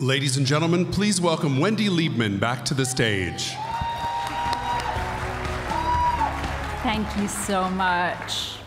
Ladies and gentlemen, please welcome Wendy Liebman back to the stage. Thank you so much.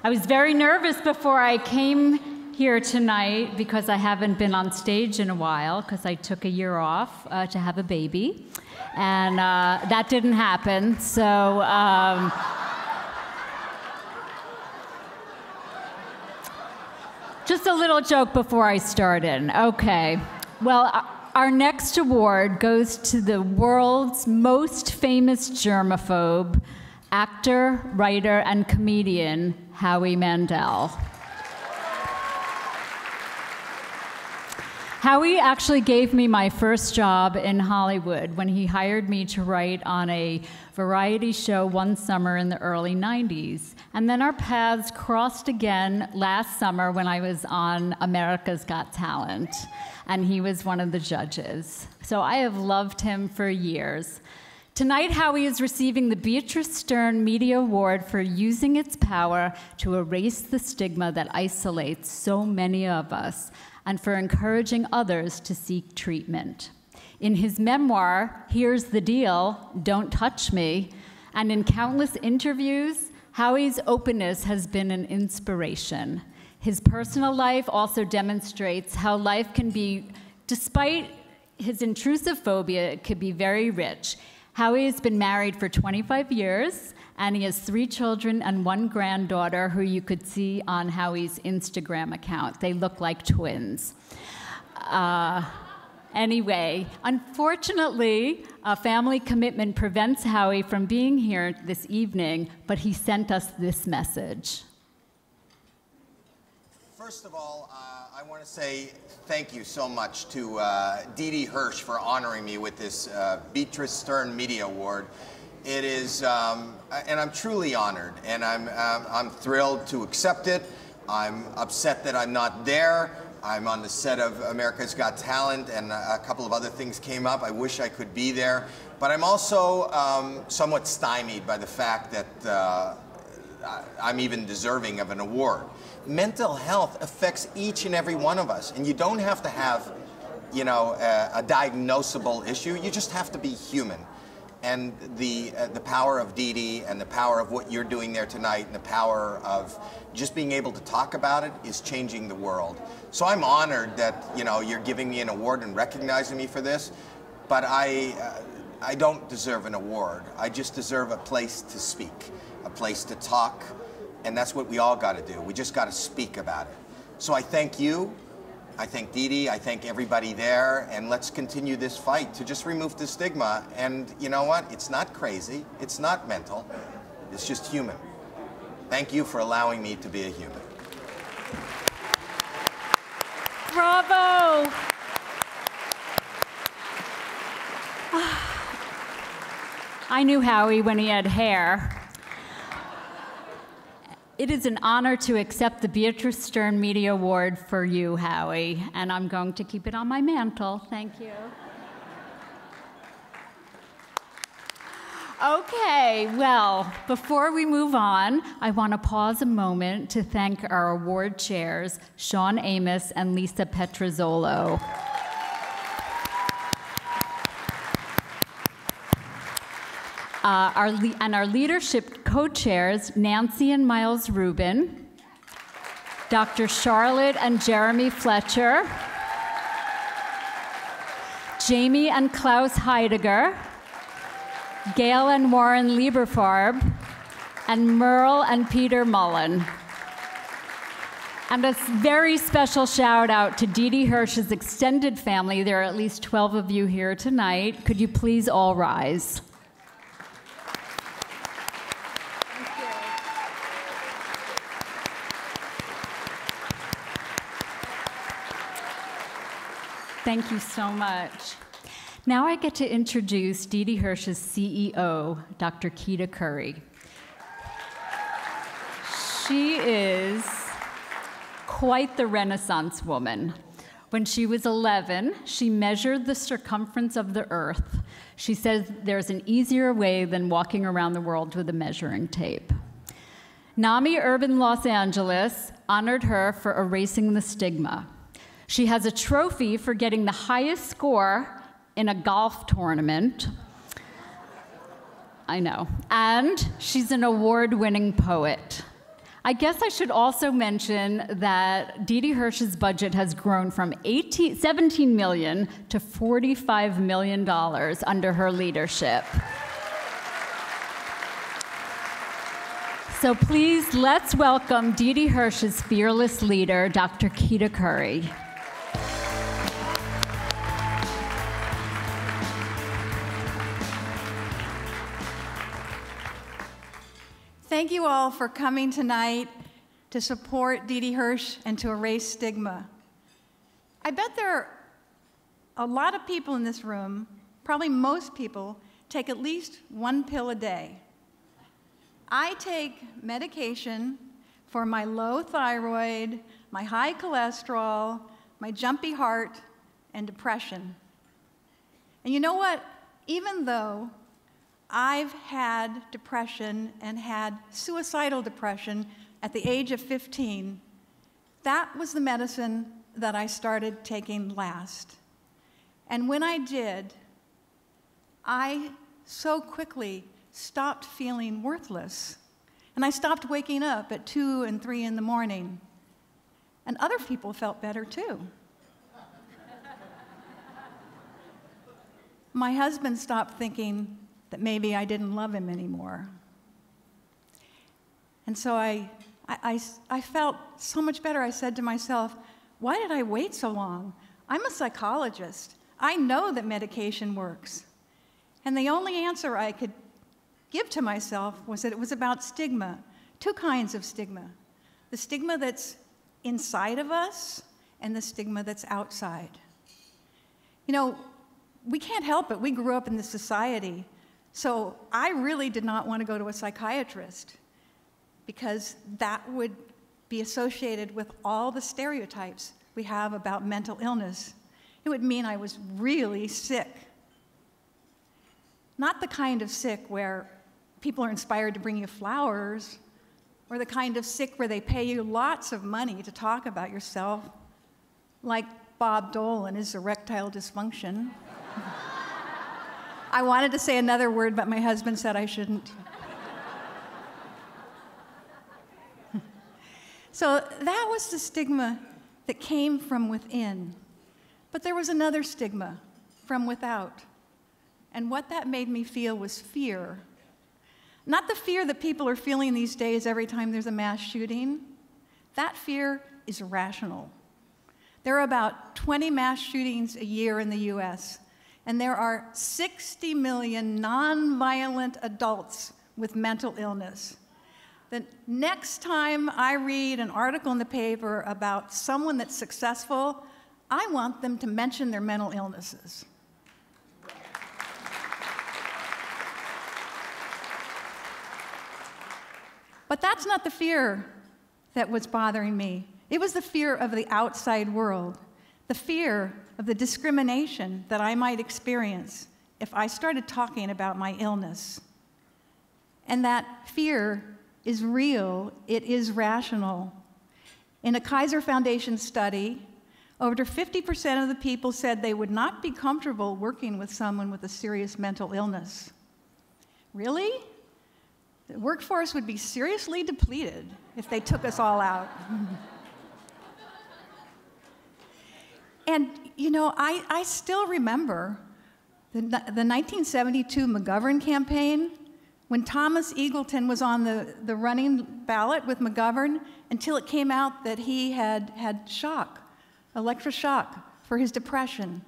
I was very nervous before I came here tonight because I haven't been on stage in a while because I took a year off to have a baby, and that didn't happen, so just a little joke before I started. Okay. Well, our next award goes to the world's most famous germaphobe, actor, writer, and comedian, Howie Mandel. Howie actually gave me my first job in Hollywood when he hired me to write on a variety show one summer in the early 90s. And then our paths crossed again last summer when I was on America's Got Talent, and he was one of the judges. So I have loved him for years. Tonight, Howie is receiving the Beatrice Stern Media Award for using its power to erase the stigma that isolates so many of us, and for encouraging others to seek treatment. In his memoir, Here's the Deal, Don't Touch Me, and in countless interviews, Howie's openness has been an inspiration. His personal life also demonstrates how life can be, despite his intrusive phobia, it could be very rich. Howie has been married for 25 years, and he has 3 children and 1 granddaughter who you could see on Howie's Instagram account. They look like twins. Anyway, unfortunately, a family commitment prevents Howie from being here this evening, but he sent us this message. First of all, I want to say thank you so much to Didi Hirsch for honoring me with this Beatrice Stern Media Award. It is, and I'm truly honored, and I'm thrilled to accept it. I'm upset that I'm not there. I'm on the set of America's Got Talent, and a couple of other things came up. I wish I could be there, but I'm also somewhat stymied by the fact that I'm even deserving of an award. Mental health affects each and every one of us, and you don't have to have, you know, a diagnosable issue. You just have to be human. And the power of Didi and the power of what you're doing there tonight and the power of just being able to talk about it is changing the world. So I'm honored that, you know, you're giving me an award and recognizing me for this, but I don't deserve an award. I just deserve a place to speak, a place to talk, and that's what we all got to do. We just got to speak about it. So I thank you. I thank Didi, I thank everybody there, and let's continue this fight to just remove the stigma. And you know what? It's not crazy, it's not mental, it's just human. Thank you for allowing me to be a human. Bravo! I knew Howie when he had hair. It is an honor to accept the Beatrice Stern Media Award for you, Howie, and I'm going to keep it on my mantle. Thank you. Okay, well, before we move on, I want to pause a moment to thank our award chairs, Sean Amos and Lisa Petrozzolo. Our leadership co-chairs, Nancy and Miles Rubin, Dr. Charlotte and Jeremy Fletcher, Jamie and Klaus Heidegger, Gail and Warren Lieberfarb, and Merle and Peter Mullen. And a very special shout out to Didi Hirsch's extended family. There are at least 12 of you here tonight. Could you please all rise? Thank you so much. Now I get to introduce Didi Hirsch's CEO, Dr. Keita Curry. She is quite the Renaissance woman. When she was 11, she measured the circumference of the Earth. She says there's an easier way than walking around the world with a measuring tape. NAMI Urban Los Angeles honored her for erasing the stigma. She has a trophy for getting the highest score in a golf tournament. I know. And she's an award-winning poet. I guess I should also mention that Didi Hirsch's budget has grown from $17 million to $45 million under her leadership. So please, let's welcome Didi Hirsch's fearless leader, Dr. Keita Curry. Thank you all for coming tonight to support Didi Hirsch and to erase stigma. I bet there are a lot of people in this room, probably most people, take at least one pill a day. I take medication for my low thyroid, my high cholesterol, my jumpy heart, and depression. And you know what? Even though I've had depression and had suicidal depression at the age of 15, that was the medicine that I started taking last. And when I did, I so quickly stopped feeling worthless. And I stopped waking up at 2 and 3 in the morning. And other people felt better too. My husband stopped thinking that maybe I didn't love him anymore. And so I felt so much better. I said to myself, why did I wait so long? I'm a psychologist. I know that medication works. And the only answer I could give to myself was that it was about stigma. Two kinds of stigma. The stigma that's inside of us and the stigma that's outside. You know, we can't help it. We grew up in this society. So I really did not want to go to a psychiatrist because that would be associated with all the stereotypes we have about mental illness. It would mean I was really sick. Not the kind of sick where people are inspired to bring you flowers, or the kind of sick where they pay you lots of money to talk about yourself, like Bob Dole and his erectile dysfunction. I wanted to say another word, but my husband said I shouldn't. So that was the stigma that came from within. But there was another stigma from without. And what that made me feel was fear. Not the fear that people are feeling these days every time there's a mass shooting. That fear is rational. There are about 20 mass shootings a year in the US. And there are 60 million nonviolent adults with mental illness. The next time I read an article in the paper about someone that's successful, I want them to mention their mental illnesses. But that's not the fear that was bothering me. It was the fear of the outside world, the fear of the discrimination that I might experience if I started talking about my illness. And that fear is real, it is rational. In a Kaiser Foundation study, over 50% of the people said they would not be comfortable working with someone with a serious mental illness. Really? The workforce would be seriously depleted if they took us all out. And, you know, I still remember the 1972 McGovern campaign when Thomas Eagleton was on the running ballot with McGovern until it came out that he had shock, electroshock, for his depression.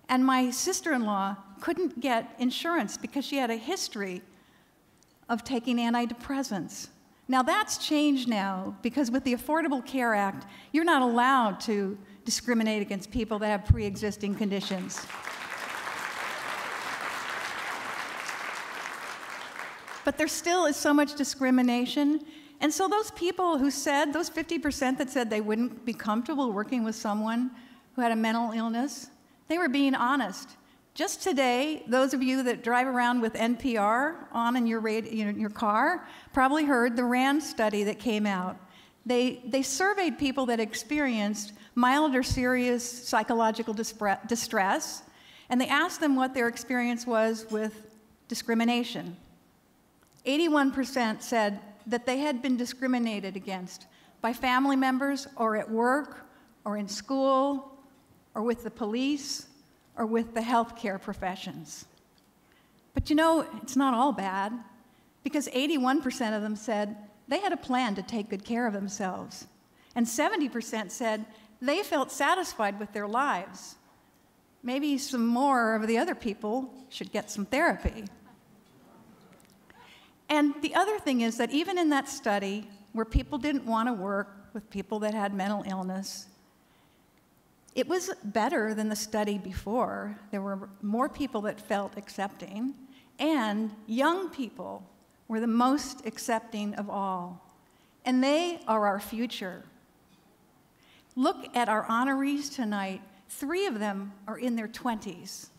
And my sister-in-law couldn't get insurance because she had a history of taking antidepressants. Now that's changed now because with the Affordable Care Act, you're not allowed to discriminate against people that have pre-existing conditions. But there still is so much discrimination. And so those people who said, those 50% that said they wouldn't be comfortable working with someone who had a mental illness, they were being honest. Just today, those of you that drive around with NPR on in your car probably heard the RAND study that came out. They surveyed people that experienced mild or serious psychological distress, and they asked them what their experience was with discrimination. 81% said that they had been discriminated against by family members or at work or in school or with the police or with the healthcare professions. But you know, it's not all bad, because 81% of them said they had a plan to take good care of themselves. And 70% said they felt satisfied with their lives. Maybe some more of the other people should get some therapy. And the other thing is that even in that study, where people didn't want to work with people that had mental illness, it was better than the study before. There were more people that felt accepting, and young people were the most accepting of all. And they are our future. Look at our honorees tonight. 3 of them are in their 20s.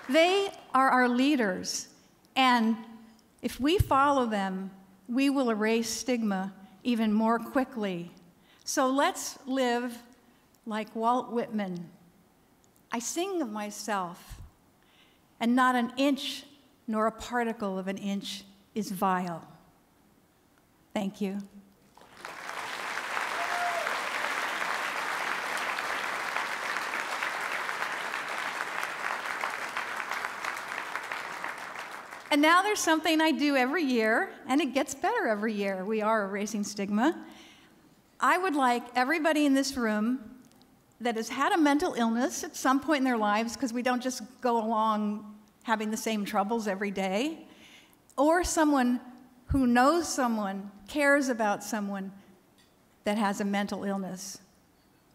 They are our leaders, and if we follow them, we will erase stigma even more quickly. So let's live like Walt Whitman. I sing of myself, and not an inch nor a particle of an inch is vile. Thank you. And now there's something I do every year, and it gets better every year. We are erasing stigma. I would like everybody in this room that has had a mental illness at some point in their lives, because we don't just go along having the same troubles every day, or someone who knows someone, cares about someone that has a mental illness.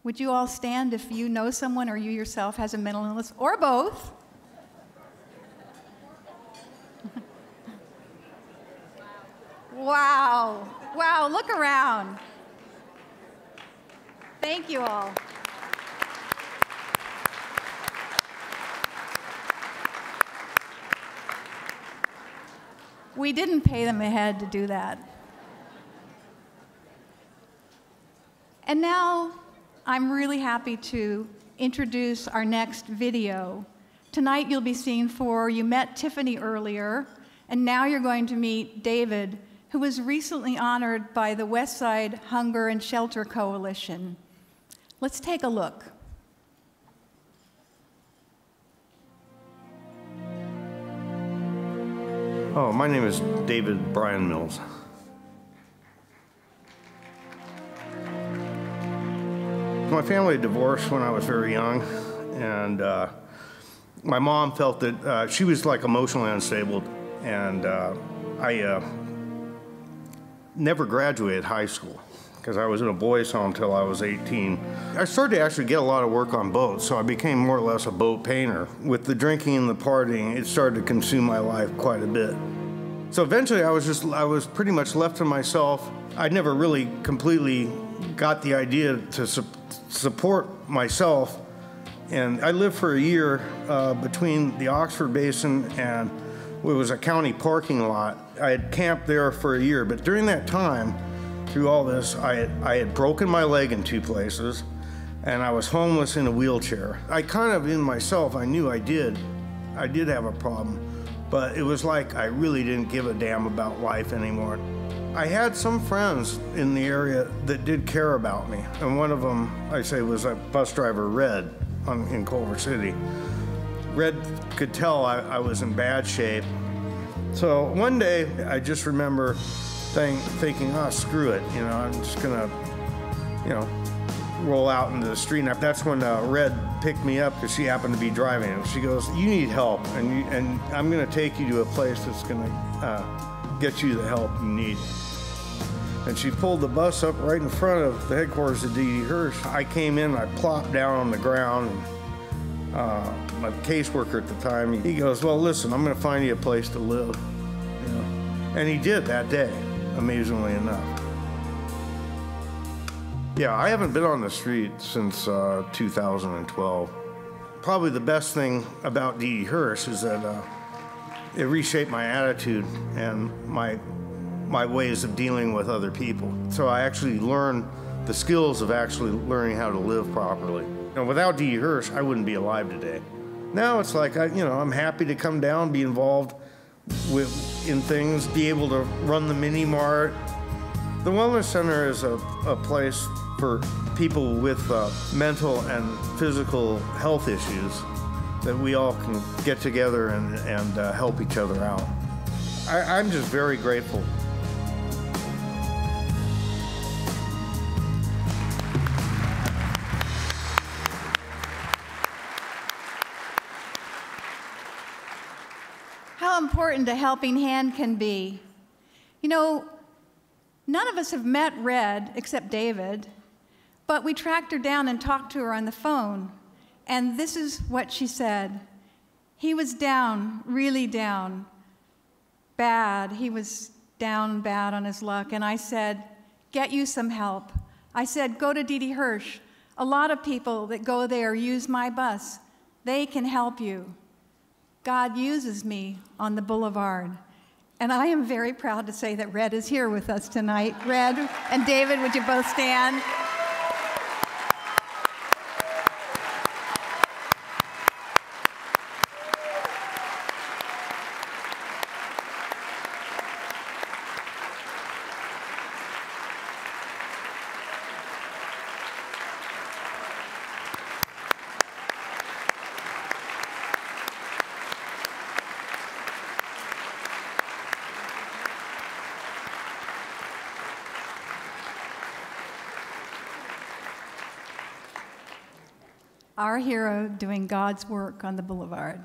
Would you all stand if you know someone or you yourself has a mental illness, or both? Wow. Wow, look around. Thank you all. We didn't pay them ahead to do that. And now I'm really happy to introduce our next video. Tonight you'll be seeing 4. You met Tiffany earlier, and now you're going to meet David, who was recently honored by the West Side Hunger and Shelter Coalition. Let's take a look. Oh, my name is David Brian Mills. My family divorced when I was very young, and my mom felt that she was like emotionally unstable, and I never graduated high school because I was in a boys' home until I was 18. I started to actually get a lot of work on boats, so I became more or less a boat painter. With the drinking and the partying, it started to consume my life quite a bit. So eventually I was pretty much left to myself. I never really completely got the idea to support myself, and I lived for a year between the Oxford Basin and it was a county parking lot. I had camped there for a year, but during that time, through all this, I had broken my leg in 2 places, and I was homeless in a wheelchair. I kind of, in myself, I knew I did have a problem, but it was like I really didn't give a damn about life anymore. I had some friends in the area that did care about me, and one of them, I say, was a bus driver, Red, in Culver City. Red could tell I was in bad shape. So one day, I just remember thinking, oh, screw it, you know, I'm just gonna, you know, roll out into the street. And that's when Red picked me up because she happened to be driving. And she goes, you need help, and I'm gonna take you to a place that's gonna get you the help you need. And she pulled the bus up right in front of the headquarters of Didi Hirsch. I came in, I plopped down on the ground, and my caseworker at the time, he goes, well, listen, I'm gonna find you a place to live. You know? And he did that day, amazingly enough. Yeah, I haven't been on the street since 2012. Probably the best thing about Didi Hirsch is that it reshaped my attitude and my my ways of dealing with other people. So I actually learned the skills of actually learning how to live properly. You know, without Didi Hirsch, I wouldn't be alive today. Now it's like, I'm happy to come down, be involved in things, be able to run the mini mart. The Wellness Center is a place for people with mental and physical health issues that we all can get together and help each other out. I'm just very grateful. How important a helping hand can be. You know, none of us have met Red except David, but we tracked her down and talked to her on the phone. And this is what she said. He was down, really down, bad. He was down bad on his luck. And I said, get you some help. I said, go to Didi Hirsch. A lot of people that go there use my bus. They can help you. God uses me on the boulevard. And I am very proud to say that Red is here with us tonight. Red and David, would you both stand? Our hero doing God's work on the boulevard.